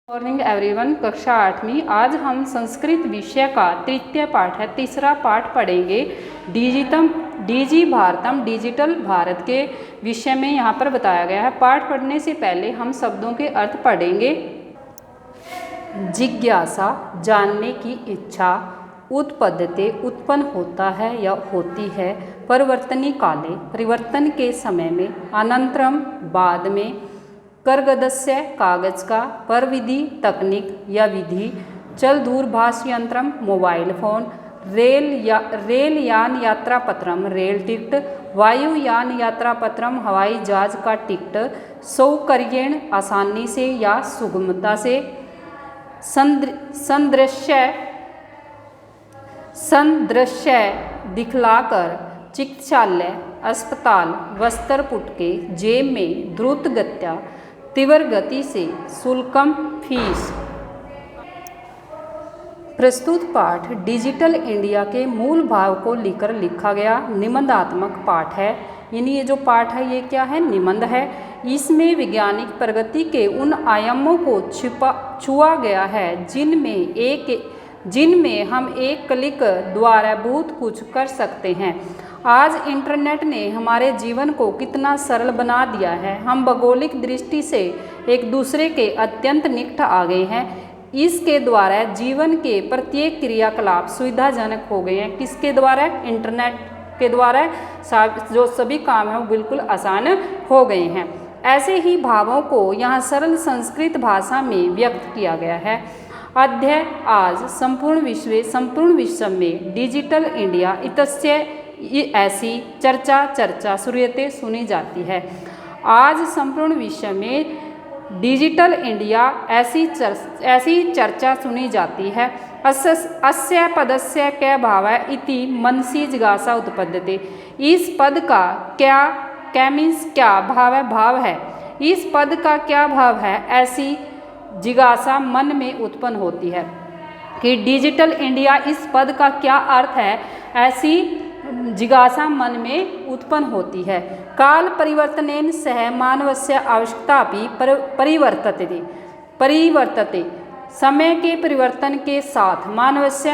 Morning everyone. कक्षा 8वीं। आज हम संस्कृत विषय का तृतीय पाठ है, तीसरा पाठ पढ़ेंगे। डिजी भारतम, डिजिटल भारत के विषय में यहाँ पर बताया गया है। पाठ पढ़ने से पहले हम शब्दों के अर्थ पढ़ेंगे। जिज्ञासा, जानने की इच्छा। उत्पद्यते, उत्पन्न होता है या होती है। परिवर्तनी काले, परिवर्तन के समय में। अनंतरम, बाद में। करगदस्य, कागज का। परविधि, तकनीक या विधि। चल दूरभाष यंत्रम, मोबाइल फोन। रेल यान यात्रा पत्रम, रेल टिकट। वायुयान यात्रा पत्रम, हवाई जहाज का टिकट। सौकर्येण, आसानी से या सुगमता से। संदृश्य, दिखलाकर। चिकित्सालय, अस्पताल। वस्त्र पुटके, जेब में। द्रुत गत्या, तीव्र गति से। शुल्कम, फीस। प्रस्तुत पाठ डिजिटल इंडिया के मूल भाव को लेकर लिखा गया निबंधात्मक पाठ है। यानी ये जो पाठ है ये क्या है? निबंध है। इसमें वैज्ञानिक प्रगति के उन आयामों को छुआ गया है जिनमें हम एक क्लिक द्वारा बहुत कुछ कर सकते हैं। आज इंटरनेट ने हमारे जीवन को कितना सरल बना दिया है। हम भौगोलिक दृष्टि से एक दूसरे के अत्यंत निकट आ गए हैं। इसके द्वारा जीवन के प्रत्येक क्रियाकलाप सुविधाजनक हो गए हैं। किसके द्वारा? इंटरनेट के द्वारा जो सभी काम हैं वो बिल्कुल आसान हो गए हैं। ऐसे ही भावों को यहाँ सरल संस्कृत भाषा में व्यक्त किया गया है। अध्याय आज संपूर्ण विश्व में डिजिटल इंडिया इतस्य ऐसी चर्चा श्रूयते, सुनी जाती है। आज संपूर्ण विश्व में डिजिटल इंडिया ऐसी चर्चा सुनी जाती है। अस्य पदस्य क्या भाव है इति मनसि जिज्ञासा उत्पद्यते। इस पद का क्या मीन्स क्या भाव है? भाव है। इस पद का क्या भाव है? ऐसी जिज्ञासा मन में उत्पन्न होती है कि डिजिटल इंडिया, इस पद का क्या अर्थ है? ऐसी जिज्ञासा मन में उत्पन्न होती है। काल परिवर्तनेन सह मानवस्य आवश्यकता भी परिवर्तते। समय के परिवर्तन के साथ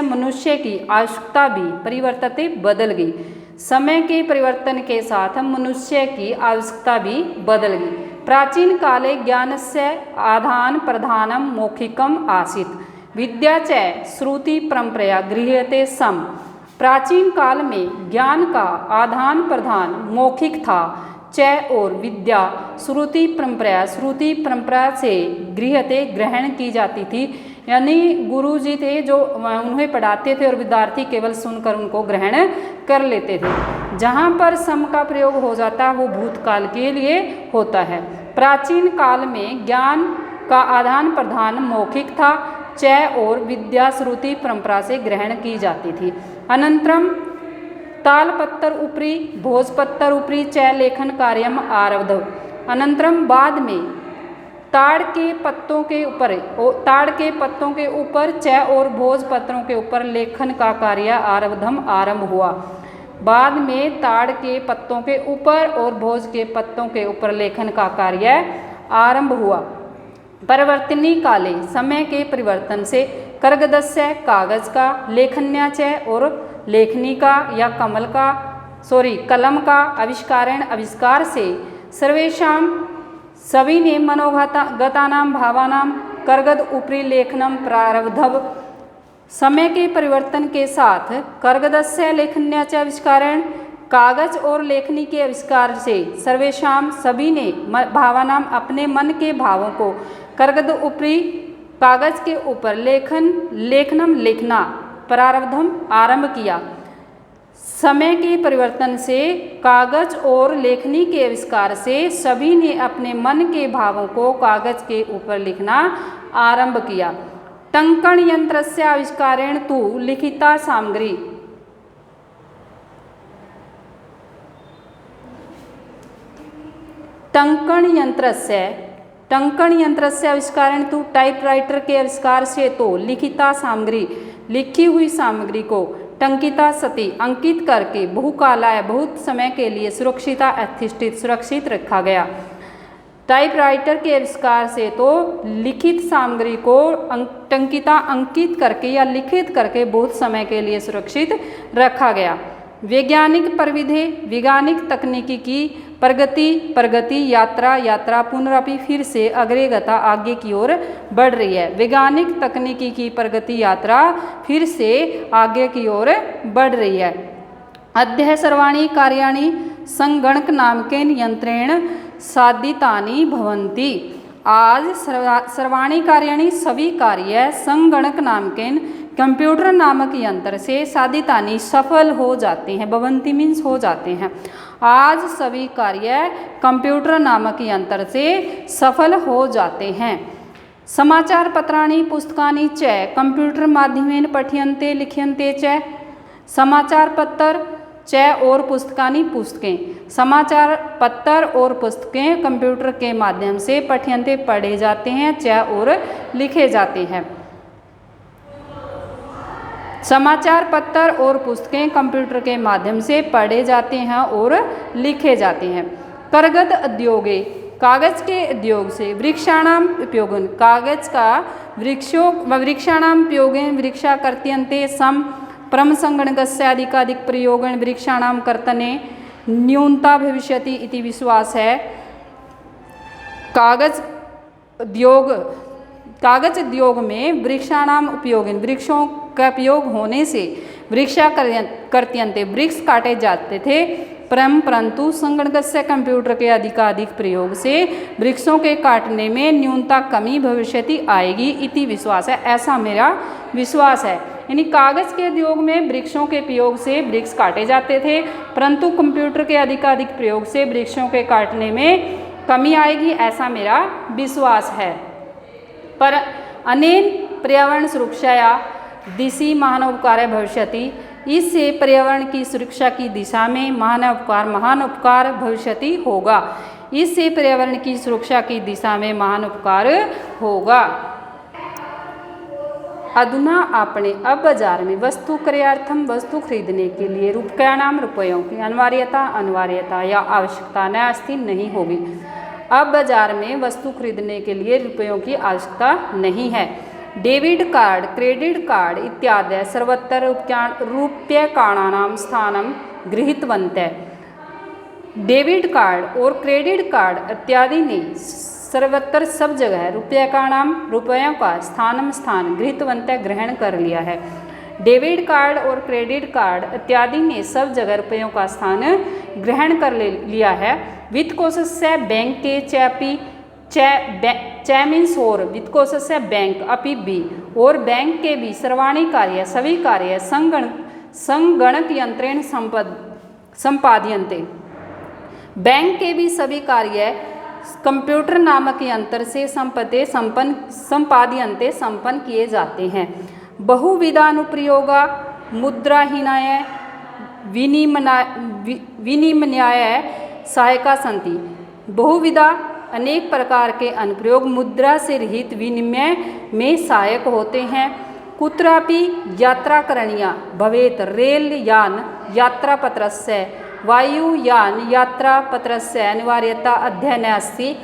मनुष्य की आवश्यकता भी परिवर्तते, बदल गई। समय के परिवर्तन के साथ मनुष्य की आवश्यकता भी बदल गई। प्राचीन काले ज्ञानस्य आदान प्रदानम मौखिकम आसीत्, विद्या च श्रुति परंपरा गृह्यते स्म। प्राचीन काल में ज्ञान का आदान प्रदान मौखिक था, और विद्या श्रुति परंपरा से गृह्यते, ग्रहण की जाती थी। यानी गुरु जी थे जो उन्हें पढ़ाते थे और विद्यार्थी केवल सुनकर उनको ग्रहण कर लेते थे। जहाँ पर सम का प्रयोग हो जाता है वो भूतकाल के लिए होता है। प्राचीन काल में ज्ञान का आदान प्रदान मौखिक था, और विद्या श्रुति परंपरा से ग्रहण की जाती थी। अनंतरम तालपत्र उपरि भोजपत्र उपरि लेखन कार्यम आरब्ध। अनंतरम, बाद में ताड़ के पत्तों के ऊपर और भोजपत्रों के ऊपर लेखन का कार्य आरंभ हुआ। बाद में ताड़ के पत्तों के ऊपर और भोज के पत्तों के ऊपर लेखन का कार्य आरंभ हुआ। परिवर्तनी काले, समय के परिवर्तन से। करगदस्य, कागज का। लेखन्या च, और लेखनी का या कलम का। आविष्कार से। सर्वेषां, सभी ने। मनोगतानां भावानां करगद उपरि लेखनम प्रारब्धव। समय के परिवर्तन के साथ करगदस्य लेखन्या च आविष्कारेण, कागज और लेखनी के आविष्कार से। सर्वेषां, सभी ने। भावानाम, अपने मन के भावों को। करगद उपरि, कागज के ऊपर। लेखनम, लिखना। प्रारब्धम, आरंभ किया। समय के परिवर्तन से, कागज और लेखनी के आविष्कार से सभी ने अपने मन के भावों को कागज के ऊपर लिखना आरंभ किया। टंकण यंत्रस्य आविष्कारेण तु लिखिता सामग्री। टंकण यंत्रस्य आविष्कारेण तु, टाइपराइटर के आविष्कार से तो। लिखिता सामग्री, लिखी हुई सामग्री को। टंकिता सती, अंकित करके। बहुकालाय, बहुत समय के लिए। सुरक्षिता, सुरक्षित रखा गया। टाइपराइटर के आविष्कार से तो लिखित सामग्री को अंकित करके या लिखित करके बहुत समय के लिए सुरक्षित रखा गया। वैज्ञानिक परिविधि, वैज्ञानिक तकनीकी की प्रगति यात्रा पुनरापि फिर से अग्रगता आगे की ओर बढ़ रही है। वैज्ञानिक तकनीकी की प्रगति यात्रा फिर से आगे की ओर बढ़ रही है। अद्य सर्वाणि कार्याणि संगणक नामकेन यंत्रेण साधितानि भवन्ति। आज सर्वाणि कार्याणि सभी कार्य संगणक नामकेन कंप्यूटर नामक यंत्र से साधितानि सफल हो जाते हैं। भवन्ति मीन्स हो जाते हैं। आज सभी कार्य कंप्यूटर नामक यंत्र से सफल हो जाते हैं। समाचार पत्राणि पुस्तकानि च कंप्यूटर माध्यमेन पठ्यन्ते लिख्यन्ते च। समाचार पत्र च और पुस्तकानि पुस्तकें, समाचार पत्र और पुस्तकें कंप्यूटर के माध्यम से पठ्यन्ते पढ़े जाते हैं, च और लिखे जाते हैं। समाचार पत्र और पुस्तकें कंप्यूटर के माध्यम से पढ़े जाते हैं और लिखे जाते हैं। करगद उद्योगे, कागज के उद्योग से वृक्षाणाम उपयोगन, कागज का वृक्षाणाम उपयोगेन वृक्षा कर्त्यन्ते सम परम संगणकस्य अधिकाधिक प्रयोगन वृक्षाणाम कर्तने न्यूनता भविष्यति इति विश्वास है। कागज उद्योग में वृक्षाणाम उपयोगन, वृक्षों का उपयोग होने से वृक्षा कर्त्यन्ते वृक्ष काटे जाते थे, परंतु संगणकस्य कंप्यूटर के अधिकाधिक प्रयोग से वृक्षों के काटने में न्यूनता कमी भविष्यति आएगी इति विश्वास है। ऐसा मेरा विश्वास है। यानी कागज के उद्योग में वृक्षों के प्रयोग से वृक्ष काटे जाते थे, परंतु कंप्यूटर के अधिकाधिक प्रयोग से वृक्षों के काटने में कमी आएगी, ऐसा मेरा विश्वास है। पर अनेन पर्यावरण सुरक्षाया दिशि महान भविष्यति, इससे पर्यावरण की सुरक्षा की दिशा में महान उपकार भविष्यति होगा। इससे पर्यावरण की सुरक्षा की दिशा में महान उपकार होगा। अधुना आपने अब बाजार में वस्तु क्रयार्थम, वस्तु खरीदने के लिए रुपयों की अनिवार्यता या आवश्यकता न अस्ति नहीं होगी। अब बाजार में वस्तु खरीदने के लिए रुपयों की आवश्यकता नहीं है। डेबिट कार्ड, क्रेडिट कार्ड इत्यादि सर्वत्र रूप्यकाणानां स्थानं गृहीतवन्तः। डेबिट कार्ड और क्रेडिट कार्ड इत्यादि ने सर्वत्र सब जगह रुपयों का स्थान गृहीतवन्तः ग्रहण कर लिया है। डेबिट कार्ड और क्रेडिट कार्ड इत्यादि ने सब जगह रुपयों का स्थान ग्रहण कर लिया है। वित्तकोशस्य बैंक के चापी मीन्स और वित्तकोशस्य बैंक अपि बी, और बैंक के भी सर्वाणि कार्य सभी कार्य संगणक यंत्रेण संपाद्यन्ते। बैंक के भी सभी कार्य कंप्यूटर नामक यंत्र से संपन्न किए जाते हैं। बहुविधानुप्रयोगा मुद्राहीनाय विनिमयाय सहायका सन्ति। बहुविधा अनेक प्रकार के अनुप्रयोग मुद्रा से रहित विनिमय में सहायक होते हैं। कुत्रापि यात्रा करणीया भवेत रेल यान यात्रापत्रस्य वायुयान यात्रापत्रस्य अनिवार्यता अध्ययन अस्ति।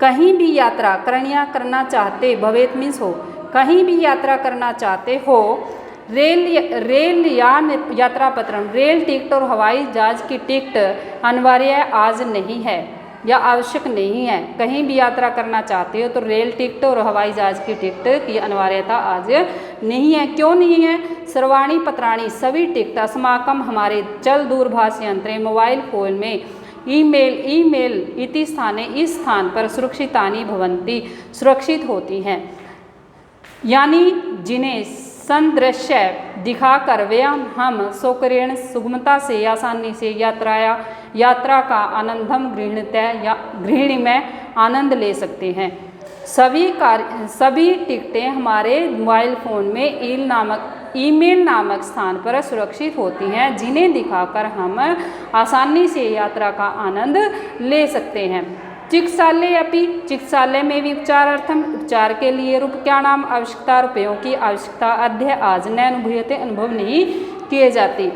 कहीं भी यात्रा करना चाहते भवेत मीन्स हो, कहीं भी यात्रा करना चाहते हो, रेल यान यात्रा पत्र, रेल टिकट और हवाई जहाज की टिकट अनिवार्य आज नहीं है या आवश्यक नहीं है। कहीं भी यात्रा करना चाहते हो तो रेल टिकट और हवाई जहाज की टिकट की अनिवार्यता आज नहीं है। क्यों नहीं है? सर्वाणि पत्राणि सभी टिकट अस्माकं हमारे चल दूरभाष यंत्रे मोबाइल फोन में ईमेल इति स्थाने इस स्थान पर सुरक्षितानि भवन्ति सुरक्षित होती हैं। यानी जिन्हें संदृश्य दिखाकर वे हम सौकर्यण सुगमता से आसानी से यात्रा का आनंदम गृहिणी में आनंद ले सकते हैं। सभी टिकटें हमारे मोबाइल फ़ोन में ईमेल नामक स्थान पर सुरक्षित होती हैं, जिन्हें दिखाकर हम आसानी से यात्रा का आनंद ले सकते हैं। चिकित्सालय में भी उपचार के लिए रुपयानाम आवश्यकता रुपयों की आवश्यकता अद्य आज न अनुभूयते अनुभव नहीं किए जाती।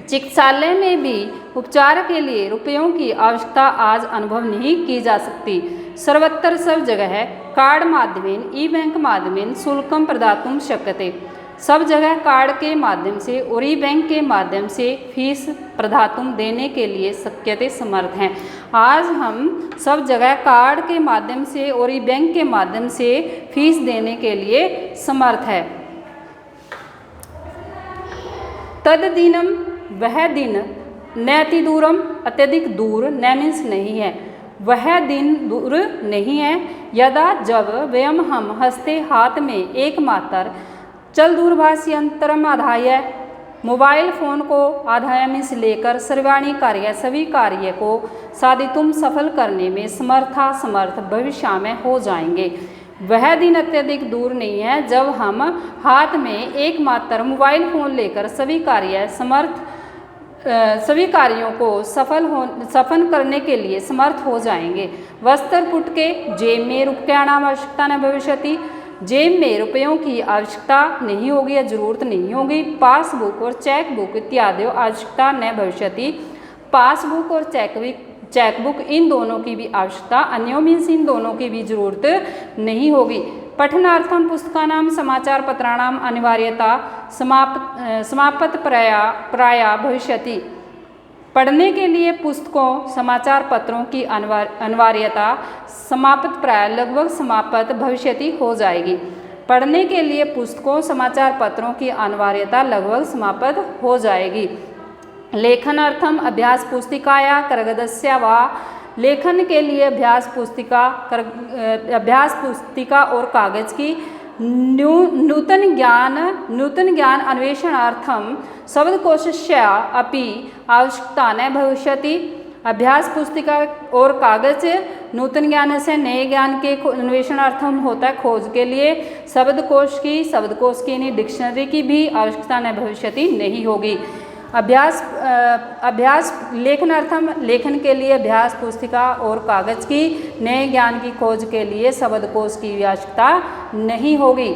चिकित्सालय में भी उपचार के लिए रुपयों की आवश्यकता आज अनुभव नहीं की जा सकती। सर्वत्र सब जगह कार्ड माध्यमेन ई बैंक माध्यमेन शुल्कं प्रदातुं शक्यते। सब जगह कार्ड के माध्यम से और ई बैंक के माध्यम से फीस प्रदातुं देने के लिए शक्यते समर्थ हैं। आज हम सब जगह कार्ड के माध्यम से और ई बैंक के माध्यम से फीस देने के लिए समर्थ है। तद दिनम वह दिन नैति दूरम अत्यधिक दूर न मीन्स नहीं है, वह दिन दूर नहीं है। यदा जब वयम हम हस्ते हाथ में एकमात्र चल दूरभाष यंत्रम आधाय मोबाइल फ़ोन को आधाय में से लेकर सर्वाणी कार्य सभी कार्य को साधितुम सफल करने में समर्थ भविष्य में हो जाएंगे। वह दिन अत्यधिक दूर नहीं है जब हम हाथ में एकमात्र मोबाइल फ़ोन लेकर सभी कार्यों को सफल करने के लिए समर्थ हो जाएंगे। वस्त्र पुट के जेब में रुपयाणाम आवश्यकता न भविष्यति, जेब में रुपयों की आवश्यकता नहीं होगी या जरूरत नहीं होगी। पासबुक और चेक बुक इत्यादि आवश्यकता न भविष्यति, पासबुक और चेकबुक इन दोनों की भी आवश्यकता अन्यों मीन्स इन दोनों की भी जरूरत नहीं होगी। पठनार्थम पुस्तकानाम समाचार पत्राणाम अनिवार्यता समाप्त प्राया भविष्यति, पढ़ने के लिए पुस्तकों समाचार पत्रों की अनिवार्यता समाप्त प्राय लगभग समाप्त भविष्यति हो जाएगी। पढ़ने के लिए पुस्तकों समाचार पत्रों की अनिवार्यता लगभग समाप्त हो जाएगी। लेखनार्थम अभ्यास पुस्तिकाया करगदस्य वा, लेखन के लिए अभ्यास पुस्तिका और कागज की नूतन ज्ञान अन्वेषणार्थम शब्दकोशस्य अपि आवश्यकता न भविष्यति। अभ्यास पुस्तिका और कागज नूतन ज्ञान से नए ज्ञान के अन्वेषणार्थम होता है, खोज के लिए। शब्दकोश की यानी डिक्शनरी की भी आवश्यकता न भविष्यति नहीं होगी। अभ्यास लेखनार्थम लेखन के लिए अभ्यास पुस्तिका और कागज की नए ज्ञान की खोज के लिए शब्दकोश की आवश्यकता नहीं होगी।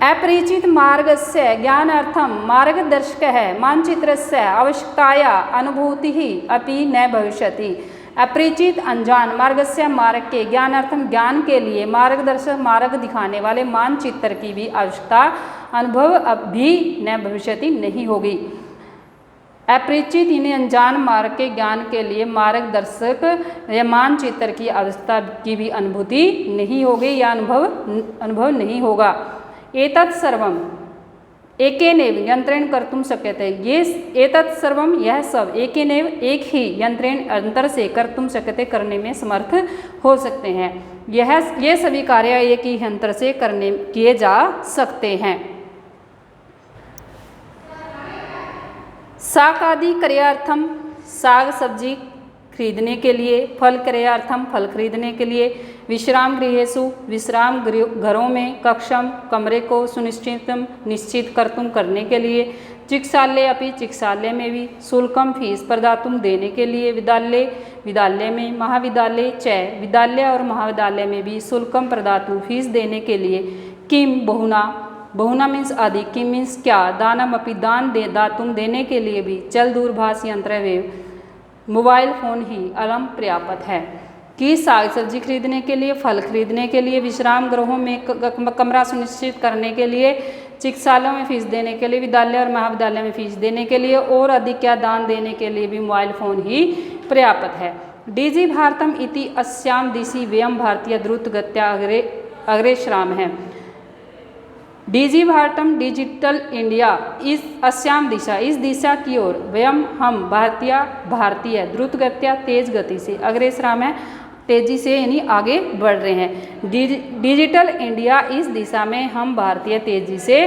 अपरिचित मार्गस्य ज्ञानार्थम मार्गदर्शक है मानचित्रस्य आवश्यकताया अनुभूति ही अपि न भविष्यति। अपरिचित अनजान मार्गस्य मार्ग के ज्ञानार्थम ज्ञान के लिए मार्गदर्शक मार्ग दिखाने वाले मानचित्र की भी आवश्यकता अनुभव भी न भविष्यति नहीं होगी। अपरिचित यानी अनजान मार्ग के ज्ञान के लिए मार्गदर्शक या मानचित्र की आवश्यकता की भी अनुभूति नहीं होगी या अनुभव नहीं होगा। एतत् सर्वम एकेनेव यंत्रेण कर्तुं शक्यते, ये एतत् सर्वम यह सब एकेनेव एक ही यंत्रेण अंतर से कर्तुं शक्यते करने में समर्थ हो सकते हैं। ये सभी कार्य एक ही यंत्र से किए जा सकते हैं। शाक आदि क्रयार्थम साग सब्जी खरीदने के लिए, फल क्रयार्थम फल खरीदने के लिए, विश्राम गृहेषु विश्राम घरों में, कक्षम कमरे को निश्चित कर्तुम करने के लिए, चिकित्सालय अपि चिकित्सालय में भी, शुल्कम फीस प्रदातुम देने के लिए, विद्यालय में, महाविद्यालय चय विद्यालय और महाविद्यालय में भी शुल्कम प्रदातु फीस देने के लिए, किम बहुना मीन्स अधिक, किम मीन्स क्या, दानम अपि दातुम देने के लिए भी, चल दूरभाष यंत्र वे मोबाइल फ़ोन ही अलम पर्याप्त है। कि साग सब्जी खरीदने के लिए, फल खरीदने के लिए, विश्राम गृहों में कमरा सुनिश्चित करने के लिए, चिकित्सालयों में फीस देने के लिए, विद्यालय और महाविद्यालय में फीस देने के लिए और अधिक या दान देने के लिए भी मोबाइल फ़ोन ही पर्याप्त है। डीजी भारतम इति अस्याम दिशि व्ययम भारतीय द्रुत गत्या अग्रेसराम है। डीजी भारतम डिजिटल इंडिया इस अस्याम दिशा इस दिशा की ओर व्ययम हम भारतीय द्रुत गत्या तेज गति से अग्रेसराम है, तेजी से यानी आगे बढ़ रहे हैं। डिजिटल इंडिया इस दिशा में हम भारतीय तेजी से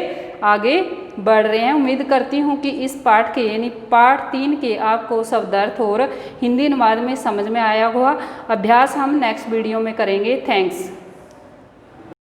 आगे बढ़ रहे हैं। उम्मीद करती हूँ कि इस पाठ के यानी पाठ 3 के आपको शब्दार्थ और हिंदी अनुवाद में समझ में आया होगा। अभ्यास हम नेक्स्ट वीडियो में करेंगे। थैंक्स।